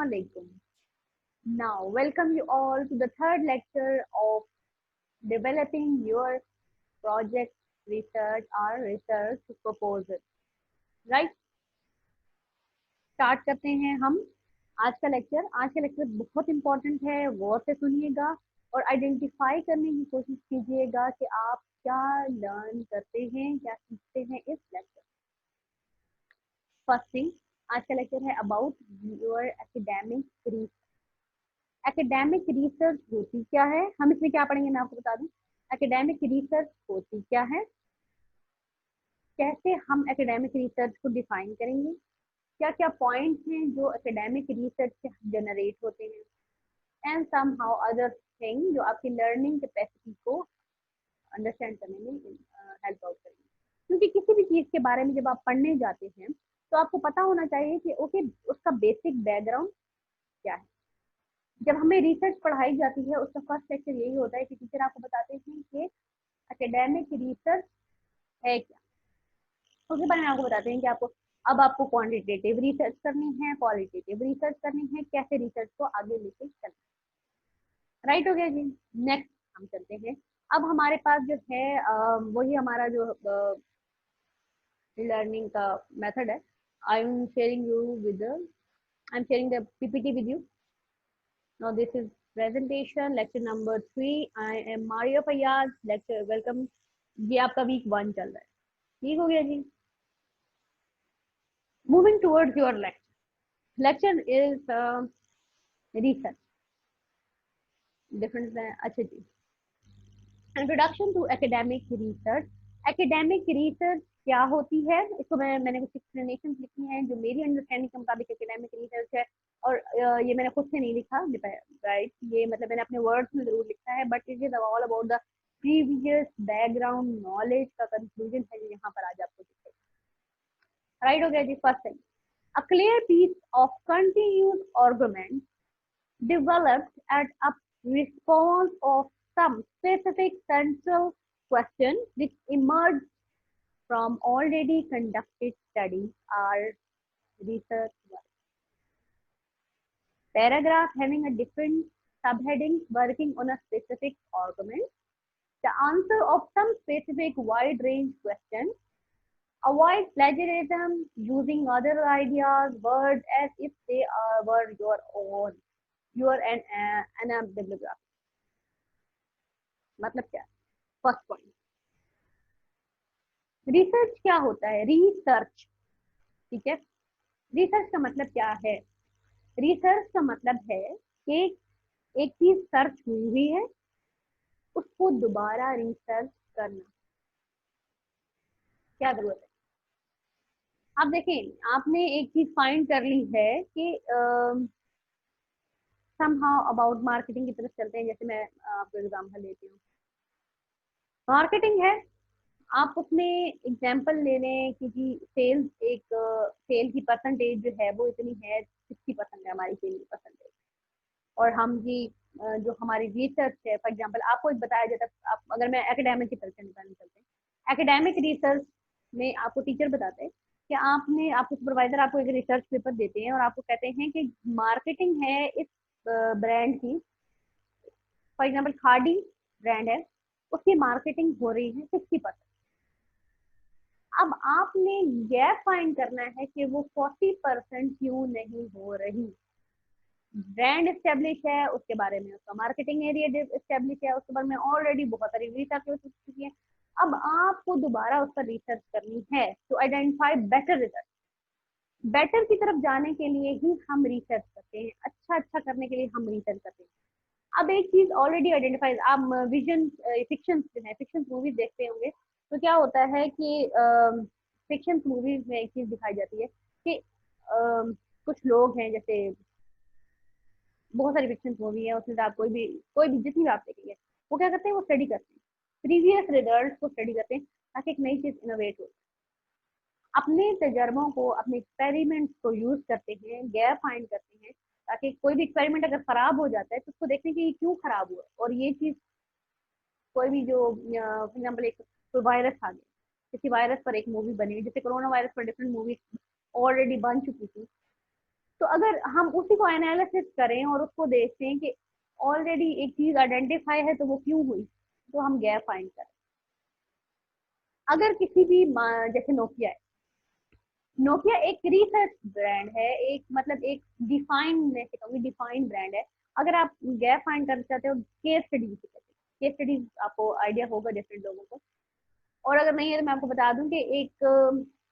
Assalamualaikum. Now, welcome you all to the third lecture of developing your project research or research proposal. Right? Start करते हैं हम आज का lecture. आज का लेक्चर बहुत इंपॉर्टेंट है, गौर से सुनिएगा और आइडेंटिफाई करने की कोशिश कीजिएगा कि आप क्या लर्न करते हैं, क्या सीखते हैं इस लेक्चर। फर्स्ट थिंग, आज का लेक्चर है about your academic research. Academic research होती क्या है, हम इसमें क्या पढ़ेंगे मैं आपको बता दूं। एकेडमिक रिसर्च होती क्या है, कैसे हम एकेडमिक रिसर्च को डिफाइन करेंगे, क्या क्या पॉइंट्स हैं जो एकेडमिक रिसर्च से जनरेट होते हैं, and somehow other thing जो आपकी लर्निंग कैपेसिटी को अंडरस्टैंड करने में हेल्प आउट करेंगे। क्योंकि किसी भी चीज़ के बारे में जब आप पढ़ने जाते हैं तो आपको पता होना चाहिए कि ओके उसका बेसिक बैकग्राउंड क्या है। जब हमें रिसर्च पढ़ाई जाती है उसका फर्स्ट लेक्चर यही होता है कि टीचर आपको बताते हैं कि एकेडमिक रिसर्च है क्या। उसके बारे में आपको बताते हैं कि आपको क्वांटिटेटिव रिसर्च करनी है, क्वालिटेटिव रिसर्च करनी है, कैसे रिसर्च को आगे लेके चलना है। राइट हो गया जी। नेक्स्ट हम चलते हैं। अब हमारे पास जो है वही हमारा जो लर्निंग का मेथड है। I am sharing the PPT with you. Now this is presentation lecture number 3. I am Maria Fayaz. Lecture welcome. ये आपका वीक 1 चल रहा है, ठीक हो गया जी। Moving towards your lecture. Lecture is research. Difference है, अच्छा जी। Introduction to academic research. Academic research क्या होती है, इसको मैंने कुछ एक्सप्लेनेशन लिखी हैं जो मेरी अंडरस्टैंडिंग के मुताबिक एकेडमिक रिसर्च है। और ये मैंने खुद से नहीं लिखा, राइट, ये मतलब मैंने अपने वर्ड्स में जरूर लिखा है, but it is all about the previous background knowledge का कंक्लूजन है जो यहाँ पर आज आपको दिखेगा। राइट हो गया जी। First thing, a clear piece of continuous argument developed at a response of some specific central question which emerged from already conducted studies or research work. Paragraph having a different subheadings working on a specific argument. The answer of some specific wide range question. Avoid plagiarism using other ideas, words as if they were your own. You are an bibliography. मतलब क्या? First point, research क्या होता है? Research, ठीक है। Research का मतलब क्या है? रिसर्च का मतलब है कि एक चीज सर्च हुई है, उसको दोबारा रिसर्च करना। क्या जरूरत है? आप देखें, आपने एक चीज फाइंड कर ली है कि समहाउ अबाउट मार्केटिंग की तरफ चलते हैं। जैसे मैं आपको एग्जांपल देती हूँ, मार्केटिंग है, आप उसमें एग्जाम्पल ले लें कि जी सेल की परसेंटेज जो है वो इतनी है, 60% है हमारी सेल की परसेंटेज। और हम जी जो हमारी रिसर्च है, फॉर एग्जांपल आपको एक बताया जाता है, आप अगर मैं एकेडमिक की तरफ चलते हैं, एकेडमिक रिसर्च में आपको टीचर बताते हैं कि आपको सुपरवाइजर आपको एक रिसर्च पेपर देते हैं और आपको कहते हैं कि मार्केटिंग है इस ब्रांड की, फॉर एग्जाम्पल खादी ब्रांड है, उसकी मार्केटिंग हो रही है 60%। अब आपने यह फाइंड करना है कि वो 40% क्यों नहीं हो रही। ब्रांड एस्टेब्लिश है, उसके बारे में उसका मार्केटिंग एरिया एस्टेब्लिश है, उसके बारे में ऑलरेडी बहुत सारी रिसर्च हो चुकी है। अब आपको दोबारा उस पर रिसर्च करनी है to identify better research. Better की तरफ जाने के लिए ही हम रिसर्च करते हैं, अच्छा करने के लिए हम रिसर्च करते हैं। अब एक चीज ऑलरेडी आइडेंटिफाई, आप विजन फिक्शन मूवीज देखते होंगे, तो क्या होता है कि फिक्शन मूवीज में एक चीज दिखाई जाती है कि कुछ लोग हैं, जैसे बहुत सारी फिक्शन मूवी है, उसमें आप कोई भी जितनी भी आप देखेंगे, वो क्या करते हैं, वो स्टडी करते हैं, प्रीवियस रिजल्ट को स्टडी करते हैं ताकि एक नई चीज इनोवेट हो। अपने तजर्बों को, अपने एक्सपेरिमेंट्स को यूज करते हैं, गैप फाइंड करते हैं, ताकि कोई भी एक्सपेरिमेंट अगर खराब हो जाता है तो उसको देखने की क्यों खराब हुआ। और ये चीज कोई भी जो फॉर एग्जाम्पल एक कोई वायरस आ गया, किसी वायरस पर एक मूवी बनी हुई, जैसे कोरोना वायरस पर डिफरेंट मूवी ऑलरेडी बन चुकी थी, तो अगर हम उसी को एनालिसिस करें और उसको देखते हैं कि ऑलरेडी एक चीज आइडेंटिफाई है तो वो क्यों हुई, तो हम गैप फाइंड करें। अगर किसी भी जैसे नोकिया है, नोकिया एक रिसर्च ब्रांड है, एक मतलब एक डिफाइंड, मैं कहूँगी डिफाइंड ब्रांड है। अगर आप गैप फाइंड करना चाहते हो, केस स्टडीज केस स्टडीज आपको आइडिया होगा डिफरेंट लोगों को। और अगर नहीं है तो मैं आपको बता दूं कि एक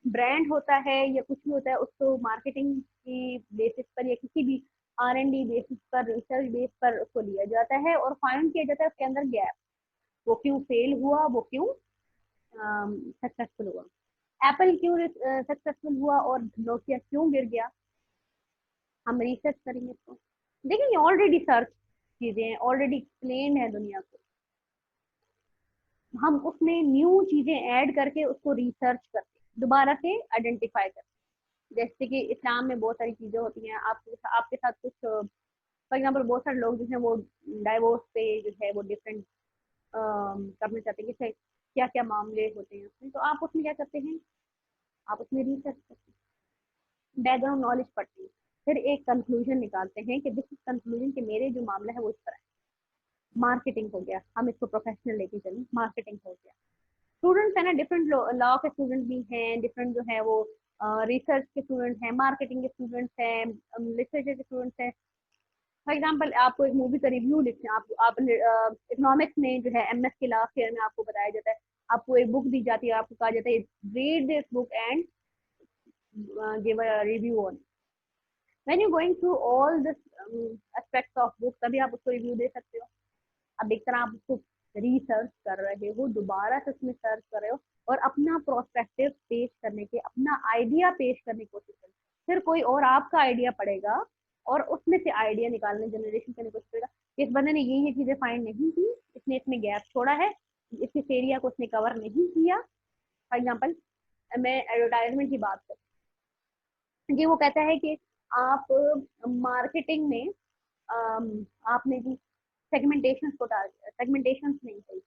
ब्रांड होता है या कुछ भी होता है, उसको मार्केटिंग की बेसिस पर या किसी भी R&D बेसिस पर, रिसर्च बेस पर उसको लिया जाता है और फाइंड किया जाता है उसके अंदर गैप, वो क्यों फेल हुआ, वो क्यों सक्सेसफुल हुआ, एप्पल क्यों सक्सेसफुल हुआ और नोकिया क्यों गिर गया। हम रिसर्च करेंगे इसको, देखिए ऑलरेडी सर्च चीजें हैं, ऑलरेडी एक्सप्लेन है दुनिया को, हम उसमें न्यू चीजें ऐड करके उसको रिसर्च करते हैं, दोबारा से आइडेंटिफाई करते हैं। जैसे कि इस्लाम में बहुत सारी चीजें होती हैं, आपके आपके साथ कुछ, फॉर एग्जाम्पल बहुत सारे लोग जो हैं वो डाइवोर्स पे जो है वो डिफरेंट करना चाहते हैं कि क्या क्या मामले होते हैं उसमें, तो आप उसमें क्या करते हैं, आप उसमें रिसर्च करते हैं, बैकग्राउंड नॉलेज पढ़ते हैं, फिर एक कंक्लूजन निकालते हैं कि दिस इज कंक्लूजन कि मेरे जो मामला है वो इस तरह है। मार्केटिंग हो गया, हम इसको प्रोफेशनल लेके चलें, मार्केटिंग हो गया। स्टूडेंट्स है ना, डिफरेंट लॉ के स्टूडेंट भी हैं, डिफरेंट जो है वो रिसर्च के स्टूडेंट हैं, मार्केटिंग के स्टूडेंट्स हैं, लिटरेचर के स्टूडेंट्स हैं। फॉर एग्जांपल आपको एक मूवी का रिव्यू लिखना, आप इकोनॉमिक्स में जो है MS के लास्ट ईयर में आपको बताया जाता है, आपको एक बुक दी जाती है, आपको कहा जाता है read this book and give a review on. When you going through all this aspects of book, तभी आप उसको रिव्यू दे सकते हो। अब एक तरह आप उसको रिसर्च कर रहे हो, दोबारा से उसमें सर्च कर रहे हो और अपना प्रोस्पेक्टिव पेश करने के, अपना आइडिया पेश करने की कोशिश करें। फिर कोई और आपका आइडिया पड़ेगा और उसमें से आइडिया निकालने, जनरेशन करने की कोशिश करेगा कि इस बंदे ने ये चीजें फाइंड नहीं की, इसने इसमें गैप छोड़ा है, इस एरिया को उसने कवर नहीं किया। फॉर एग्जाम्पल मैं एडवर्टाइजमेंट की बात करूँ जी, वो कहता है कि आप मार्केटिंग में आपने जी सेगमेंटेशन को सेगमेंटेशन नहीं सही,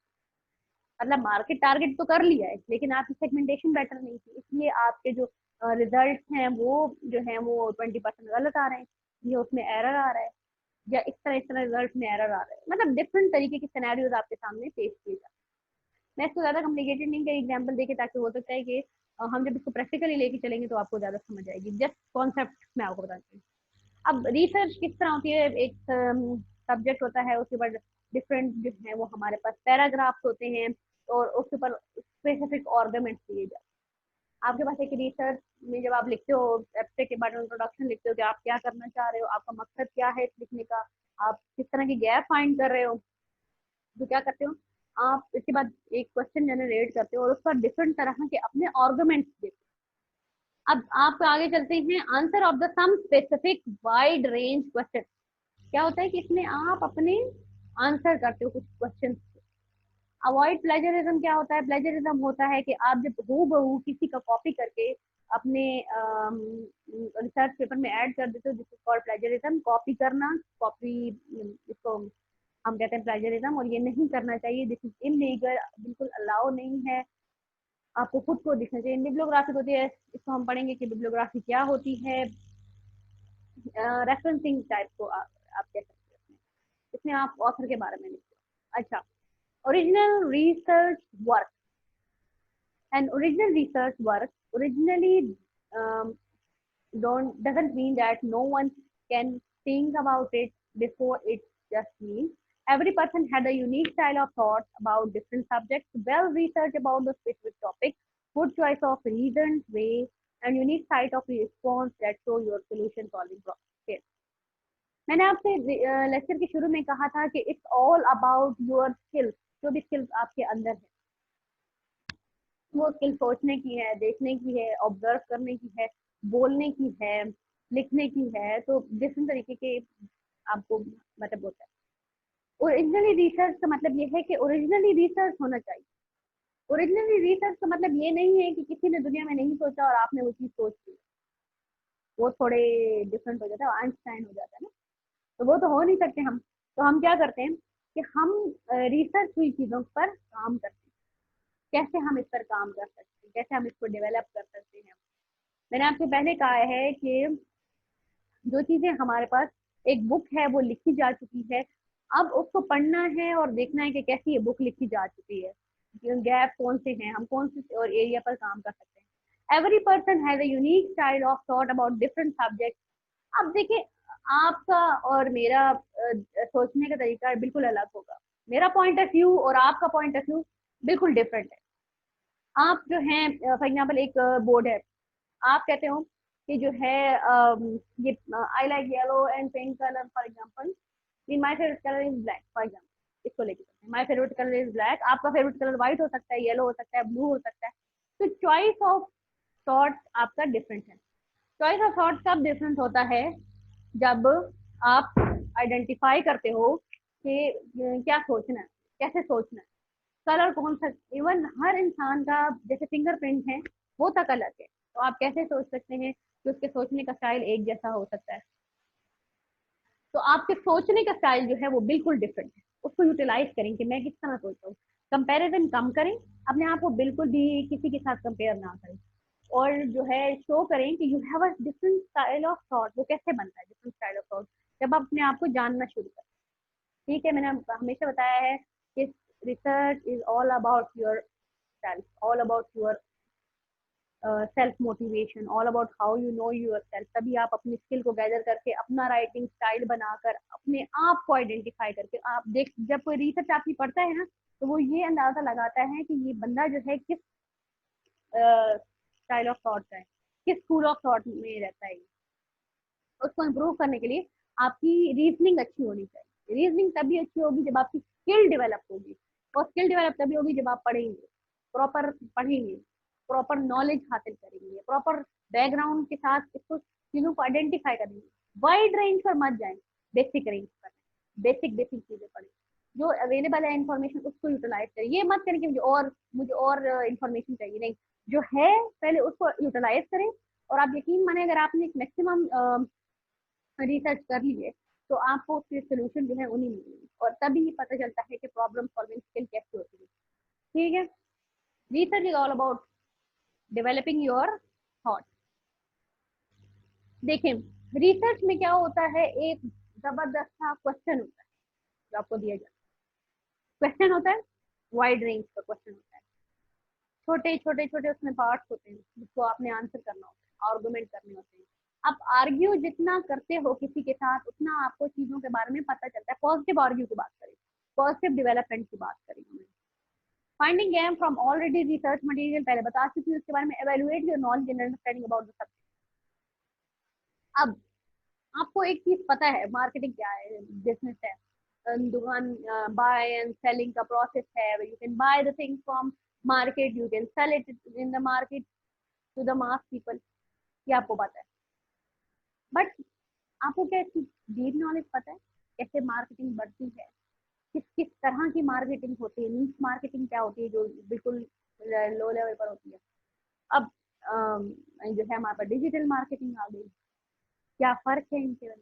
मतलब मार्केट टारगेट तो कर लिया है लेकिन आपकी सेगमेंटेशन बेटर नहीं थी, इसलिए आपके जो रिजल्ट हैं वो जो है वो 20% गलत आ रहे हैं, ये उसमें एरर आ रहा है, या इस तरह रिजल्ट में एरर आ रहा है। मतलब डिफरेंट तरीके के सिनेरियोज आपके सामने पेश किए जाते हैं। मैं इसको ज्यादा कॉम्प्लिकेटेड नहीं कर एग्जाम्पल देके, ताकि हो सकता है कि हम जब इसको प्रैक्टिकली लेके चलेंगे तो आपको ज्यादा समझ आएगी। जस्ट कॉन्सेप्ट मैं आपको बताती हूँ। अब रिसर्च किस तरह होती है, एक सब्जेक्ट होता है, उसके बाद डिफरेंट जो है वो हमारे पास पैराग्राफ्स होते हैं और उसके ऊपर स्पेसिफिक आर्गुमेंट्स दिए जाते हैं। आपके पास एक रिसर्च में जब आप लिखते हो, एब्स्ट्रैक्ट के बारे में इंट्रोडक्शन लिखते हो कि आप क्या करना चाह रहे हो, आपका मकसद क्या है इस लिखने का, आप किस तरह की गैप फाइंड कर रहे हो, तो क्या करते हो आप इसके बाद एक क्वेश्चन जनरेट करते हो और उस पर डिफरेंट तरह के अपने आर्गुमेंट्स देते हो। अब आप आगे चलते हैं, answer of the some specific wide range question. क्या होता है कि इसमें आप अपने आंसर करते हो कुछ क्वेश्चन। अवॉइड प्लेजरिज्म क्या होता है, प्लेजरिज्म होता है कि आप जब हूबहू किसी का कॉपी करके अपने रिसर्च पेपर में ऐड कर देते हो, जिसको कॉल्ड प्लेजरिज्म, कॉपी करना, कॉपी, इसको हम कहते हैं प्लेजरिज्म, और ये नहीं करना चाहिए, दिस इज इलीगल, बिल्कुल अलाउ नहीं है। आपको खुद को दिखना चाहिए। बिब्लियोग्राफी होती है, इसको हम पढ़ेंगे कि बिब्लियोग्राफी क्या होती है, रेफरेंसिंग टाइप को आप कह सकते हो, इसमें आप ऑथर के बारे में लिखते हो। अच्छा, original research work, and original research work originally um, don't doesn't mean that no one can think about it before it just means every person had a unique style of thought about different subjects, well research about the specific topic, good choice of reasons, way, and unique site of response that show your solution solving process। मैंने आपसे lecture के शुरू में कहा था कि it's all about your skills, जो भी स्किल्स आपके अंदर है, वो स्किल सोचने की है, देखने की है, ऑब्जर्व करने की है, बोलने की है, लिखने की है, तो डिफरेंट तरीके के आपको मतलब होता है। ओरिजिनली रिसर्च का मतलब ये है कि ओरिजिनली रिसर्च होना चाहिए। ओरिजिनली रिसर्च का मतलब ये नहीं है कि किसी ने दुनिया में नहीं सोचा और आपने वो चीज सोच ली, वो थोड़े डिफरेंट हो जाता है, आइंस्टाइन हो जाता है ना, तो वो तो हो नहीं सकते हम। तो हम क्या करते हैं कि हम रिसर्च हुई चीजों पर काम करते हैं, कैसे हम इस पर काम कर सकते हैं, कैसे हम इसको डेवलप कर सकते हैं। मैंने आपसे पहले कहा है कि जो चीजें हमारे पास एक बुक है वो लिखी जा चुकी है, अब उसको पढ़ना है और देखना है कि कैसी ये बुक लिखी जा चुकी है, गैप कौन से हैं, हम कौन से और एरिया पर काम कर सकते हैं। Every person has a unique style of thought about different subject. अब देखिए, आपका और मेरा सोचने का तरीका बिल्कुल अलग होगा। मेरा पॉइंट ऑफ व्यू और आपका पॉइंट ऑफ व्यू बिल्कुल डिफरेंट है। आप जो हैं फॉर एग्जांपल एक बोर्ड है, आप कहते हो कि जो है ये I like yellow and pink colour for example, my favourite colour is black for example, इसको लेके चलते हैं। My favourite colour is black, आपका फेवरेट कलर व्हाइट हो सकता है, येलो हो सकता है, ब्लू हो सकता है। तो चॉइस ऑफ थॉट आपका डिफरेंट है। चॉइस ऑफ थॉट कब डिफरेंट होता है, जब आप आइडेंटिफाई करते हो कि क्या सोचना है, कैसे सोचना है, कलर कौन सा। इवन हर इंसान का जैसे फिंगरप्रिंट है वो तक अलग है, तो आप कैसे सोच सकते हैं कि उसके सोचने का स्टाइल एक जैसा हो सकता है। तो आपके सोचने का स्टाइल जो है वो बिल्कुल डिफरेंट है, उसको यूटिलाइज करें कि मैं किस तरह सोचता हूँ। कंपेरिजन कम करें, अपने आप को बिल्कुल भी किसी के साथ कंपेयर ना करें, और जो है शो करें कि you have a different style of thought. वो कैसे बनता है डिफरेंट स्टाइल ऑफ थॉट, जब आप अपने आप को जानना शुरू करें। ठीक है, मैंने हमेशा बताया है कि research is all about yourself, all about yourself motivation, all about how you know yourself. तभी आप अपनी स्किल को गैदर करके अपना राइटिंग स्टाइल बनाकर अपने आप को आइडेंटिफाई करके आप देख, जब कोई रिसर्च आपकी पढ़ता है ना, तो वो ये अंदाजा लगाता है कि ये बंदा जो है किस स्टाइल ऑफ थॉट का है, किस स्कूल ऑफ थॉट में रहता है। उसको इम्प्रूव करने के लिए आपकी रीजनिंग अच्छी होनी चाहिए। रीजनिंग तभी अच्छी होगी जब आपकी स्किल डेवलप होगी, और स्किल डेवलप तभी होगी जब आप पढ़ेंगे, प्रॉपर पढ़ेंगे, प्रॉपर नॉलेज हासिल करेंगे, प्रॉपर बैकग्राउंड के साथ इसको चीजों को आइडेंटिफाई करेंगे। वाइड रेंज पर मत जाए, बेसिक रेंज पर, बेसिक बेसिक चीजें पढ़ें, जो अवेलेबल है इन्फॉर्मेशन उसको यूटिलाइज करें। ये मत करें कि मुझे और इन्फॉर्मेशन चाहिए, नहीं, जो है पहले उसको यूटिलाइज करें। और आप यकीन माने, अगर आपने एक मैक्सिमम रिसर्च कर लिए, तो आपको उसके सोल्यूशन जो है उन्हीं मिलेंगे, और तभी पता चलता है कि प्रॉब्लम सॉल्विंग स्किल कैसे होती है। ठीक है, research is all about developing your thought. देखें, रिसर्च में क्या होता है, एक जबरदस्त सा क्वेश्चन होता है जो आपको दिया जाता है। क्वेश्चन होता है, वाइड रेंज का क्वेश्चन होता है, छोटे छोटे छोटे उसमें पार्ट्स होते हैं जिसको आपने आंसर करना होता है, आर्गुमेंट करने होते हैं। आप आर्ग्यू जितना करते हो किसी के साथ, उतना आपको चीजों के बारे में पता चलता है। पॉजिटिव आर्ग्यू की बात करें, पॉजिटिव डेवलपमेंट की बात करें, finding game from already research material पहले बता चुकी हूँ, उसके बारे में evaluate your knowledge and understanding about the subject. अब आपको एक चीज पता है, मार्केटिंग क्या है, बिजनेस है, दुकान, बाय एंड सेलिंग का प्रोसेस है। You can buy the thing from market, you can sell it in the market to the mass people, ये आपको पता है। बट आपको क्या इसकी डीप नॉलेज पता है, कैसे मार्केटिंग बढ़ती है, किस किस तरह की मार्केटिंग होती है, नीच मार्केटिंग क्या होती है जो बिल्कुल लो लेवल पर होती है। अब जो है हमारे पास डिजिटल मार्केटिंग आ गई, क्या फर्क है इनके अंदर।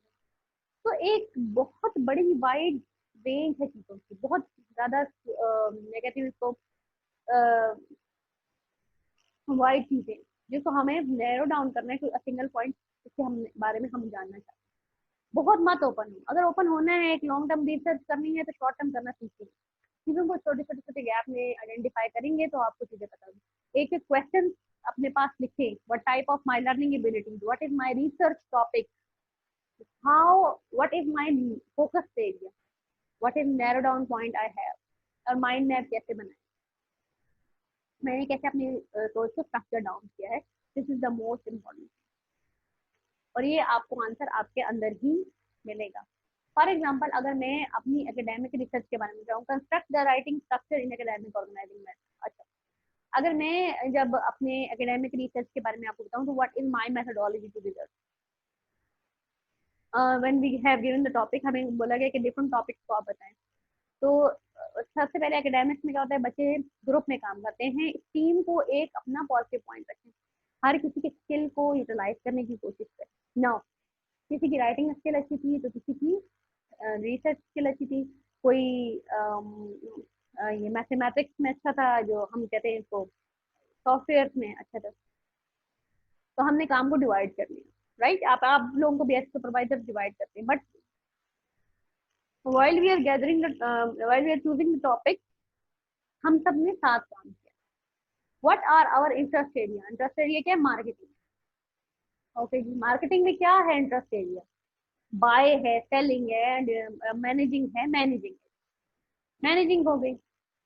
तो एक बहुत बड़ी वाइड रेंज है चीजों की, बहुत ज्यादा नेगेटिव इसको वाइड चीजें, जिसको हमें नैरो डाउन करना है टू सिंगल पॉइंट, इसके हम बारे में हम जानना चाहते हैं। बहुत मत ओपन हो, अगर ओपन होना है, एक लॉन्ग टर्म रिसर्च करनी है, तो शॉर्ट टर्म करना सीखिए। चीजों को छोटे छोटे छोटे गैप में आइडेंटिफाई करेंगे तो आपको चीजें पता होगी। एक एक क्वेश्चन अपने पास लिखे, what type of my learning ability, what is my research topic, how, what is my focus area, what is narrow down point I have, और माइंड मैप कैसे बनाए, मैंने कैसे अपने सोच को स्ट्रक्चर डाउन किया है। This is the most important, और ये आपको आंसर आपके अंदर ही मिलेगा। फॉर एग्जाम्पल, अगर मैं अपनी एकेडमिक रिसर्च के बारे में जाऊँ, construct the writing structure in academic organizing method. अच्छा, अगर मैं जब अपने एकेडमिक रिसर्च के बारे में आपको बताऊँ, तो what is my methodology to research. When we have given the topic, हमें बोला गया कि डिफरेंट टॉपिक्स को आप बताएं। तो सबसे पहले एकेडमिक्स में क्या होता है, बच्चे ग्रुप में काम करते हैं, टीम को एक अपना पॉजिटिव पॉइंट रखें, हर किसी के स्किल को यूटिलाइज करने की कोशिश करें। नाउ, किसी की राइटिंग स्किल अच्छी थी तो किसी की रिसर्च स्किल अच्छी थी, कोई ये मैथमेटिक्स में अच्छा था, जो हम कहते हैं इसको सॉफ्टवेयर में अच्छा था, तो हमने काम को डिवाइड कर लिया। राइट। आप लोगों को भी ऐसे सुपरवाइजर डिवाइड करते हैं, but while we are gathering the while we are choosing the topic, हम सब ने साथ काम किया। What are our interest area? Interest area क्या है? मार्केटिंग। ओके जी, मार्केटिंग में क्या है इंटरेस्ट एरिया? बाय है, सेलिंग है, एंड मैनेजिंग है। मैनेजिंग हो गई,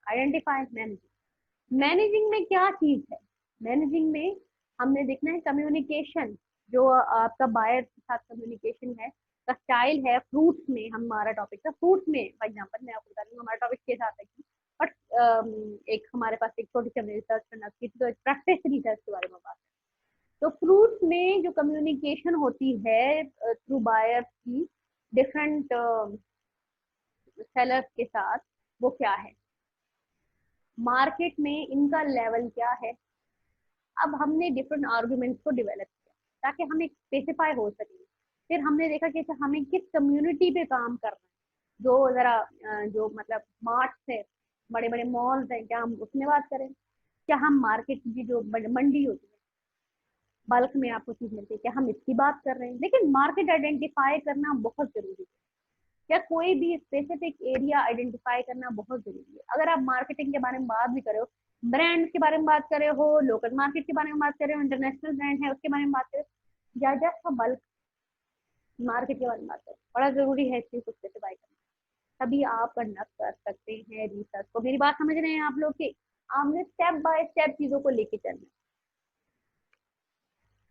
आइडेंटिफाई मैनेजिंग। मैनेजिंग में क्या चीज है? मैनेजिंग में हमने देखना है कम्युनिकेशन, जो आपका बायर के साथ कम्युनिकेशन है, का स्टाइल है। फ्रूट्स में हमारा टॉपिक था, फ्रूट्स में फॉर एग्जाम्पल मैं आपको बता रही हूँ हमारा टॉपिक के साथ है कि, बट एक हमारे पास एक छोटी सी हमने रिसर्च करना थी, तो प्रैक्टिस रिसर्च के बारे में बात है। तो फ्रूट्स में जो कम्युनिकेशन होती है थ्रू बायर्स की डिफरेंट सेलर्स के साथ, वो क्या है? मार्केट में इनका लेवल क्या है? अब हमने डिफरेंट आर्गुमेंट्स को डेवलप किया ताकि हम एक स्पेसिफाई हो सके। फिर हमने देखा कि अच्छा हमें किस कम्युनिटी पे काम करना है, जो जरा जो मतलब मार्ट्स है, बड़े बड़े मॉल्स हैं, क्या हम उसमें बात करें? क्या हम मार्केट की जो मंडी होती है, बल्क में आपको चीज मिलती है, क्या हम इसकी बात कर रहे हैं? लेकिन मार्केट आइडेंटिफाई करना बहुत जरूरी है। या कोई भी स्पेसिफिक एरिया आइडेंटिफाई करना बहुत जरूरी है। अगर आप मार्केटिंग के बारे में बात भी कर रहे हो, ब्रांड के बारे में बात कर रहे हो, लोकल मार्केट के बारे में बात कर रहे हो, इंटरनेशनल ब्रांड है उसके बारे में बात कर रहे हो, या जस्ट बल्क मार्केट के बारे में बात करो, बड़ा जरूरी है इस चीज को स्पेसिफाई करना। तभी आप कंडक्ट कर सकते हैं रिसर्च को। मेरी बात समझ रहे हैं आप लोग की? आपने स्टेप बाय स्टेप चीजों को लेके चलना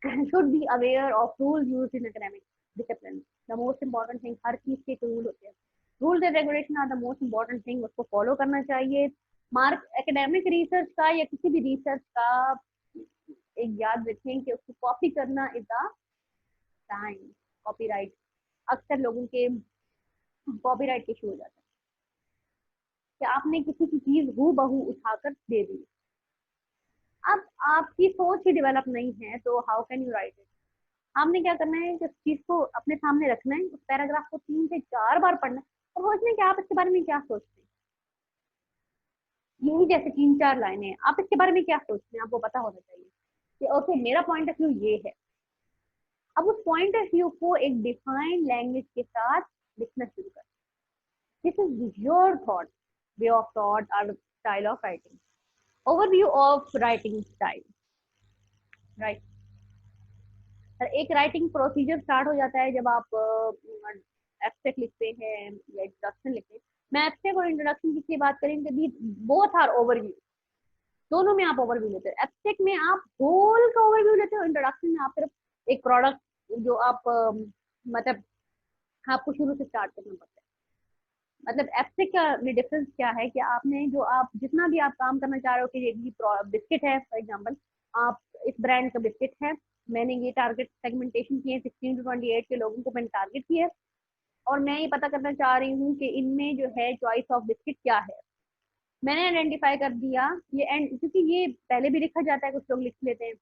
है। Should be aware of rule use in academic discipline. The most important thing, हर चीज के रूल होते हैं, rules and regulation are the most important thing, उसको फॉलो करना चाहिए। मार्क एकेडमिक रिसर्च का या किसी भी रिसर्च का एक याद रखें कि उसको कॉपी करना इज द टाइम। कॉपीराइट, अक्सर लोगों के कॉपीराइट इशू हो जाता है कि आपने किसी की चीज हू बहू उठाकर दे दी। अब आपकी सोच ही डेवलप नहीं है तो how can you right it? आपने क्या करना है कि उस चीज को अपने सामने रखना है, उस पैराग्राफ को 3 से 4 बार पढ़ना है और सोचना है कि आप इसके बारे में क्या सोचते हैं। यही जैसे 3 4 लाइनें हैं, आप इसके बारे में क्या सोचते हैं आपको पता होना चाहिए कि ओके मेरा पॉइंट ऑफ व्यू ये है। अब उस पॉइंट ऑफ व्यू को एक डिफाइंड लैंग्वेज के साथ लिखना शुरू कर। This is your thought, way of thought और style of writing. Overview of writing style, right. एक राइटिंग प्रोसीजर स्टार्ट हो जाता है जब आप एब्स्ट्रैक्ट लिखते हैं या इंट्रोडक्शन लिखते हैं। मैं एब्स्ट्रैक्ट और इंट्रोडक्शन की बात करेंगे, बोथ आर ओवरव्यू। दोनों में आप ओवरव्यू लेते हैं। एब्स्ट्रैक्ट में आप होल का ओवरव्यू लेते हो, इंट्रोडक्शन में आप सिर्फ एक प्रोडक्ट जो आप मतलब आपको शुरू से स्टार्ट करना पड़ता है। मतलब एब्स्ट्रैक्ट का में डिफरेंस क्या है कि आपने जो आप जितना भी आप काम करना चाह रहे हो कि बिस्किट है फॉर एग्जांपल, आप इस ब्रांड का बिस्किट है, मैंने ये टारगेट सेगमेंटेशन किए 16 to 28 के लोगों को मैंने टारगेट किया, और मैं ये पता करना चाह रही हूँ कि इनमें जो है चॉइस ऑफ बिस्किट क्या है। मैंने आइडेंटिफाई कर दिया ये एंड, क्योंकि ये पहले भी लिखा जाता है, कुछ लोग लिख लेते हैं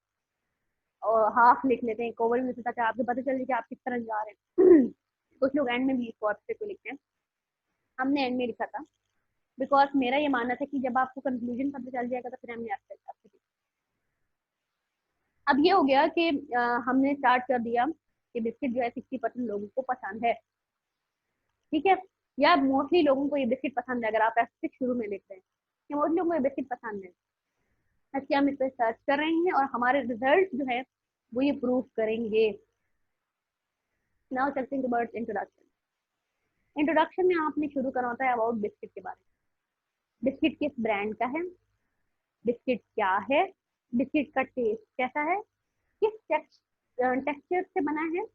और हाफ लिख लेते हैं, कवर भी ताकि आपको पता चल जाए कि आप किस तरह जा रहे हैं। कुछ लोग एंड में भी इसको अच्छे को लिखते हैं, हमने एंड में लिखा था बिकॉज मेरा ये मानना था कि जब आपको कंक्लूजन पता चल जाएगा तो फिर हमने आपसे। अब ये हो गया कि हमने स्टार्ट कर दिया कि बिस्किट जो है 60% लोगों को पसंद है, ठीक है, या मोस्टली लोगों को ये बिस्किट पसंद है। अगर आप ऐसे शुरू में लिख रहे हैं कि मोस्टली लोगों को ये बिस्किट पसंद है, अच्छा हम इस पर सर्च कर रहे हैं और हमारे रिजल्ट जो है वो ये प्रूव करेंगे। नाउ चलते हैं टुवर्ड्स इंट्रोडक्शन। इंट्रोडक्शन में आपने शुरू करना होता है अबाउट बिस्किट के बारे में। बिस्किट किस ब्रांड का है, बिस्किट क्या है, बिस्किट का टेस्ट कैसा है, किस टेक्सचर से बना है,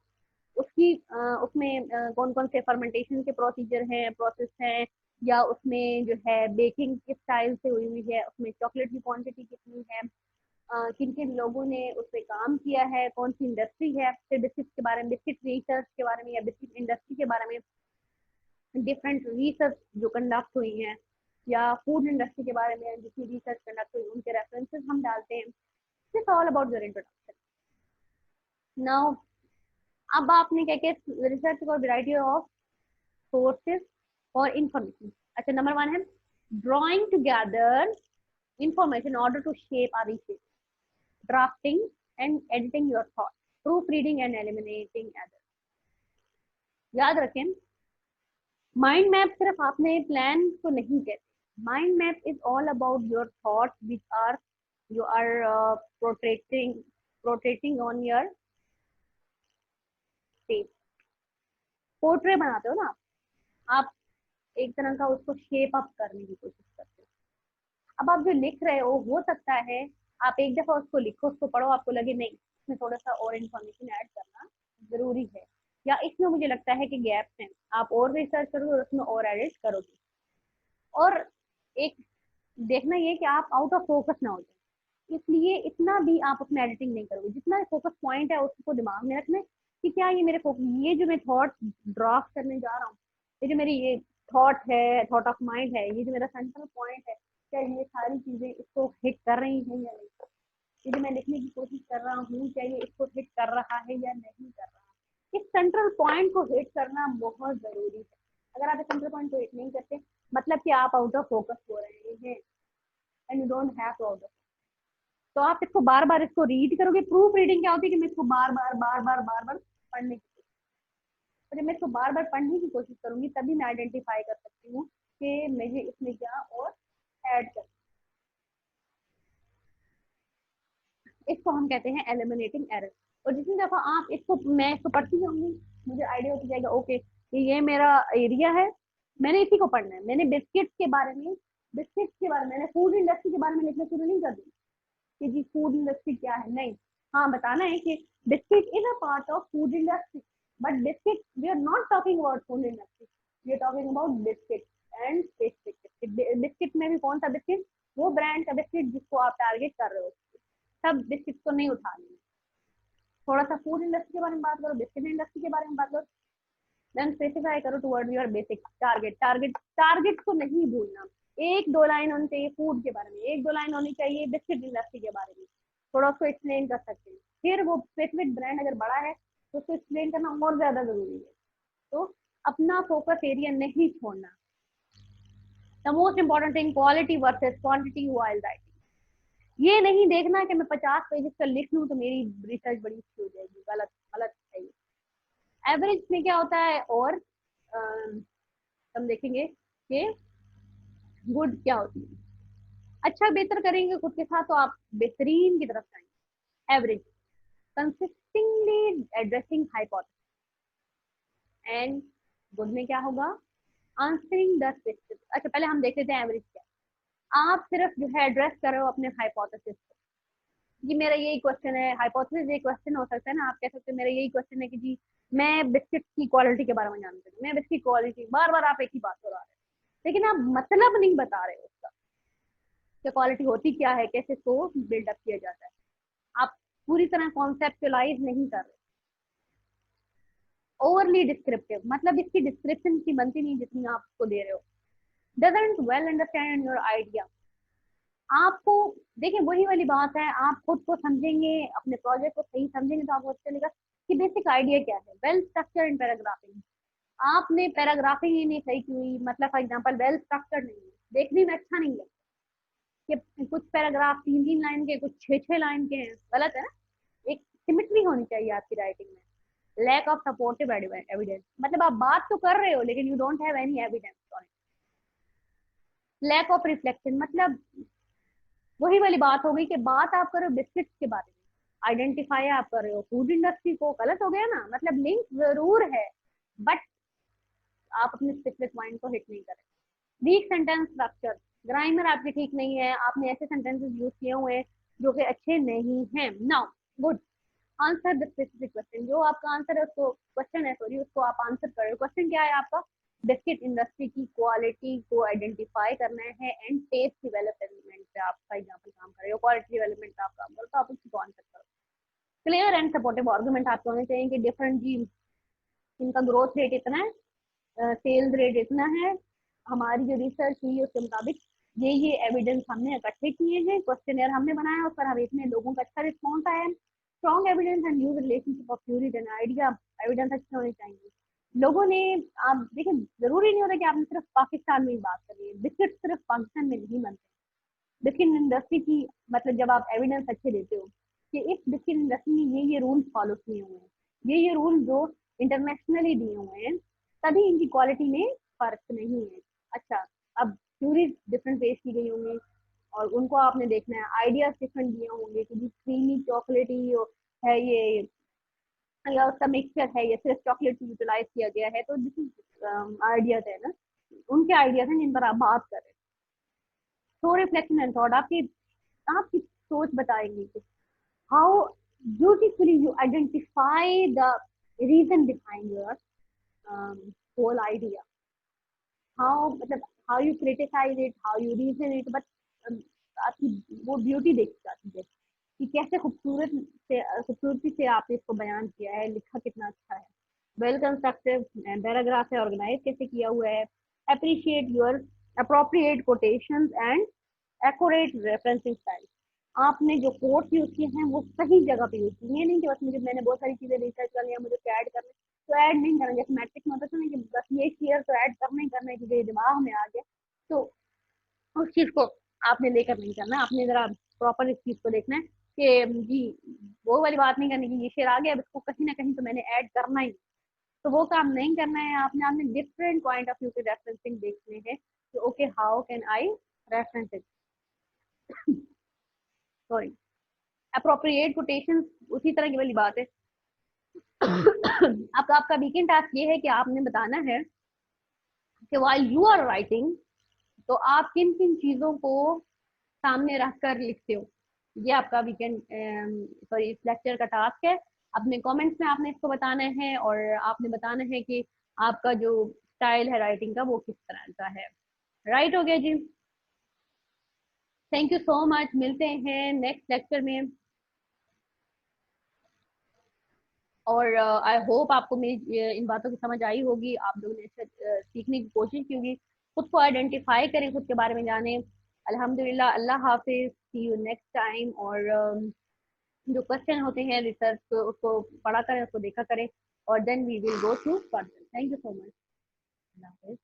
उसकी उसमें कौन कौन से फर्मेंटेशन के प्रोसीजर हैं, प्रोसेस हैं, या उसमें जो है बेकिंग किस स्टाइल से हुई हुई है, उसमें चॉकलेट की क्वांटिटी कितनी है, किन किन लोगों ने उस पर काम किया है, कौन सी इंडस्ट्री है। फिर बिस्किट के बारे में, बिस्किट रिसर्च के बारे में या बिस्किट इंडस्ट्री के बारे में डिफरेंट रिसर्च जो कंडक्ट हुई हैं, या फूड इंडस्ट्री के बारे में जितनी रिसर्च कंडक्ट हुई उनके रेफरेंसेस हम डालते हैं। This all about your introduction. Now अब आपने क्या किया, research for variety of sources और इंफॉर्मेशन। अच्छा, नंबर 1 है drawing together information in order to shape our research, drafting and editing your thoughts. Proof reading and eliminating error. याद रखें, mind map सिर्फ आपने प्लान को नहीं कहते, mind map is all about your thought which are you are protecting protecting on your page. Portray बनाते हो ना आप, एक तरह का उसको शेप अप करने की कोशिश करते हो। अब आप जो लिख रहे हो सकता है आप एक दफा उसको लिखो, उसको पढ़ो, आपको लगे नहीं इसमें थोड़ा सा और इन्फॉर्मेशन ऐड करना जरूरी है, या इसमें मुझे लगता है कि गैप्स हैं, आप और रिसर्च करोगे और उसमें और एडिट करोगे। और एक देखना ये कि आप आउट ऑफ फोकस ना हो जाए, इसलिए इतना भी आप उसमें एडिटिंग नहीं करोगे, जितना फोकस पॉइंट है उसको दिमाग में रखना कि क्या ये मेरे फोकस, ये जो मैं थॉट ड्राफ्ट करने जा रहा हूँ, ये जो मेरी ये थॉट है, थॉट ऑफ माइंड है, ये जो मेरा सेंट्रल पॉइंट है, क्या ये सारी चीजें इसको हिट कर रही हैं या नहीं, ये जो मैं लिखने की कोशिश कर रहा हूँ क्या ये इसको हिट कर रहा है या नहीं कर रहा। इस सेंट्रल पॉइंट को हिट करना बहुत जरूरी है। अगर आप इस सेंट्रल पॉइंट को हिट नहीं करते, मतलब कि आप आउट ऑफ फोकस हो रहे हैं, and you don't have to out of. तो आप इसको बार बार इसको रीड करोगे। प्रूफ रीडिंग क्या होती है कि मैं इसको बार बार पढ़ने की, तो जब मैं इसको बार बार पढ़ने की कोशिश करूंगी तभी मैं आइडेंटिफाई कर सकती हूँ कि मुझे इसमें क्या और ऐड कर। इसको हम कहते हैं एलिमिनेटिंग एरर। और जितनी दफा आप इसको, मैं इसको पढ़ती जाऊंगी, मुझे आइडिया होता जाएगा ओके ये मेरा एरिया है, मैंने इसी को पढ़ना है। मैंने बिस्किट्स के बारे में, मैंने फूड इंडस्ट्री के बारे में लिखना शुरू नहीं कर दी कि जी फूड इंडस्ट्री क्या है, नहीं। हाँ बताना है कि biscuit is a part of food industry, but biscuit we are not talking about food industry, we are talking about biscuit and specific biscuit में भी कौन सा बिस्किट, वो ब्रांड का बिस्किट जिसको आप टारगेट कर रहे हो, सब बिस्किट को नहीं उठा लेंगे। थोड़ा सा फूड इंडस्ट्री के बारे में बात करो, बिस्किट इंडस्ट्री के बारे में बात करो, देन स्पेसिफाई करो toward your basic target. Target को नहीं भूलना। एक दो लाइन होनी चाहिए फूड के बारे में, एक दो लाइन होनी चाहिए बिस्किट इंडस्ट्री के बारे में, थोड़ा उसको एक्सप्लेन कर सकते हैं। फिर वो स्पेसिफिक ब्रांड अगर बड़ा है तो उसको एक्सप्लेन करना और ज्यादा जरूरी है। तो अपना फोकस एरिया नहीं छोड़ना। The most important thing, quality versus quantity while writing. ये नहीं देखना कि मैं 50 पेजेस का लिख लूँ तो मेरी रिसर्च बड़ी अच्छी हो जाएगी, गलत गलत है। एवरेज में क्या होता है, और हम देखेंगे कि गुड क्या होती है। अच्छा बेहतर करेंगे खुद के साथ तो आप बेहतरीन की तरफ जाएंगे। Average, consistently addressing hypothesis, and good में क्या होगा, आंसरिंग द स्पेसिफिक। अच्छा पहले हम देख लेते हैं एवरेज क्या। आप सिर्फ जो है एड्रेस कर रहे हो अपने हाइपोथेसिस को, जी मेरा यही क्वेश्चन है। हाइपोथेसिस एक क्वेश्चन हो सकता है ना, आप कह सकते हैं मेरा यही क्वेश्चन है कि जी मैं बिस्किट की क्वालिटी के बारे में जानना चाहती हूँ, मैं बिस्किट क्वालिटी, बार बार आप एक ही बात को रहा हैं, लेकिन आप मतलब नहीं बता रहे हो उसका कि क्वालिटी होती क्या है, कैसे इसको बिल्डअप किया जाता है। आप पूरी तरह कॉन्सेप्चुलाइज नहीं कर रहे। ओवरली डिस्क्रिप्टिव, मतलब इसकी डिस्क्रिप्शन की बनती नहीं जितनी आप उसको दे रहे हो। Doesn't well understand your idea. आपको देखिए वही वाली बात है, आप खुद को समझेंगे, अपने प्रोजेक्ट को सही समझेंगे तो आपको अच्छा लगेगा कि बेसिक आइडिया क्या है। वेल स्ट्रक्चर इन पैराग्राफिंग, आपने पैराग्राफिंग ही नहीं सही की हुई, मतलब फॉर एग्जांपल वेल स्ट्रक्चर नहीं है, देखने में अच्छा नहीं लगता कि कुछ पैराग्राफ 3 3 लाइन के, कुछ 6 6 लाइन के हैं, गलत है ना। एक सिमिट्री होनी चाहिए आपकी राइटिंग में। लैक ऑफ सपोर्टिव एविडेंस, मतलब आप बात तो कर रहे हो लेकिन you don't have any evidence on it. Lack of reflection, मतलब वही वाली बात हो गई कि बात आप कर रहे हो बिस्किट्स के बारे में, आइडेंटिफाई आप कर रहे हो फूड इंडस्ट्री को, गलत हो गया ना। मतलब लिंक जरूर है बट आप अपने स्पेसिफिक पॉइंट को हिट नहीं कर रहे। वीक सेंटेंस स्ट्रक्चर, ग्रामर आपकी ठीक नहीं है, आपने ऐसे सेंटेंसेस यूज किए हुए हैं जो कि अच्छे नहीं हैं। Now good, answer the specific question, जो आपका आंसर है उसको, क्वेश्चन है सॉरी, उसको आप आंसर कर रहे हो। क्वेश्चन क्या है आपका, बिस्किट इंडस्ट्री की क्वालिटी को आइडेंटिफाई करना है एंड टेस्ट डेवलपमेंट पे आपका एग्जाम्पल काम कर रहे हो, क्वालिटी डेवलपमेंट का आप काम करो तो आप उसको आंसर करो। क्लियर एंड सपोर्टिव आर्गुमेंट आपके होने चाहिए कि डिफरेंट जी इनका ग्रोथ रेट इतना है, सेल्स रेट इतना है, हमारी जो रिसर्च हुई है उसके मुताबिक ये एविडेंस हमने इकट्ठे किए हैं, क्वेश्चन हमने बनाया, उस पर हमें इतने लोगों का अच्छा रिस्पॉन्स आया है। Strong evidence and use relationship of theory and idea, evidence अच्छे होने चाहिए लोगों ने। आप देखिए जरूरी नहीं होता कि आपने सिर्फ पाकिस्तान में ही बात करनी है, बिस्किट सिर्फ पाकिस्तान में नहीं बनते। बिस्किट इंडस्ट्री की मतलब जब आप एविडेंस अच्छे देते हो कि इस बिस्किट इंडस्ट्री ने ये रूल फॉलो किए हुए हैं, ये रूल जो इंटरनेशनली दिए हुए हैं, तभी इनकी क्वालिटी में फर्क नहीं है। अच्छा, अब थ्योरीज डिफरेंट पेश की गई होंगी और उनको आपने देखना है, आइडियाज डिफरेंट दिए होंगे कि जी क्रीमी चॉकलेटी है ये, या उसका मिक्सचर है, या सिर्फ चॉकलेट यूटिलाइज किया गया है, तो दिस इज आइडियाज है ना, उनके आइडियाज हैं जिन पर आप बात कर रहे हैं। सो रिफ्लेक्शन एंड थॉट, आपकी आपकी सोच बताएंगी कि how beautifully you identify the reason behind your whole idea, how मतलब how you criticise it, how you reason it, but आपकी वो ब्यूटी देखी जाती है कि कैसे खूबसूरती से आपने इसको बयान किया है, लिखा कितना अच्छा है, वेल कंस्ट्रक्टिव पैराग्राफ है, ऑर्गेनाइज कैसे किया हुआ है, appreciate your appropriate quotations and accurate referencing style, आपने जो कोट्स यूज किए हैं वो सही जगह पे यूज किए, ये नहीं कि बस मुझे मैंने बहुत सारी चीजें रिसर्च कर लिया, मुझे ऐड करना तो ऐड नहीं करना, जैसे मैट्रिक्स में होता था ना कि बस ये क्लियर तो ऐड करना ही करना है क्योंकि दिमाग में आ गया, तो उस चीज को आपने लेकर नहीं करना, आपने जरा प्रॉपर इस चीज को देखना है कि जी वो वाली बात नहीं करनी कि ये शेर आ गया, अब इसको कहीं ना कहीं तो मैंने ऐड करना ही, तो वो काम नहीं करना है आपने, आपने डिफरेंट पॉइंट ऑफ व्यू के रेफरेंसिंग देखने हैं कि okay how can I reference it, sorry appropriate quotation, उसी तरह की वाली बात है। आपका वीकेंड टास्क ये है कि आपने बताना है कि व्हाइल यू आर राइटिंग, तो आप किन किन चीजों को सामने रख कर लिखते हो, ये आपका वीकेंड सॉरी इस लेक्चर का टास्क है। अपने कमेंट्स में आपने इसको बताना है और आपने बताना है कि आपका जो स्टाइल है राइटिंग का वो किस तरह का है। राइट हो गया जी, थैंक यू सो मच, मिलते हैं नेक्स्ट लेक्चर में। और आई होप आपको मेरी इन बातों की समझ आई होगी, आप लोगों ने अच्छा सीखने की कोशिश की होगी, खुद को आइडेंटिफाई करें, खुद के बारे में जानें। अल्हम्दुलिल्लाह, अल्लाह हाफिज, सी यू नेक्स्ट टाइम। और जो क्वेश्चन होते हैं रिसर्च उसको पढ़ा करें, उसको देखा करें, और then we will go through further. Thank you so much.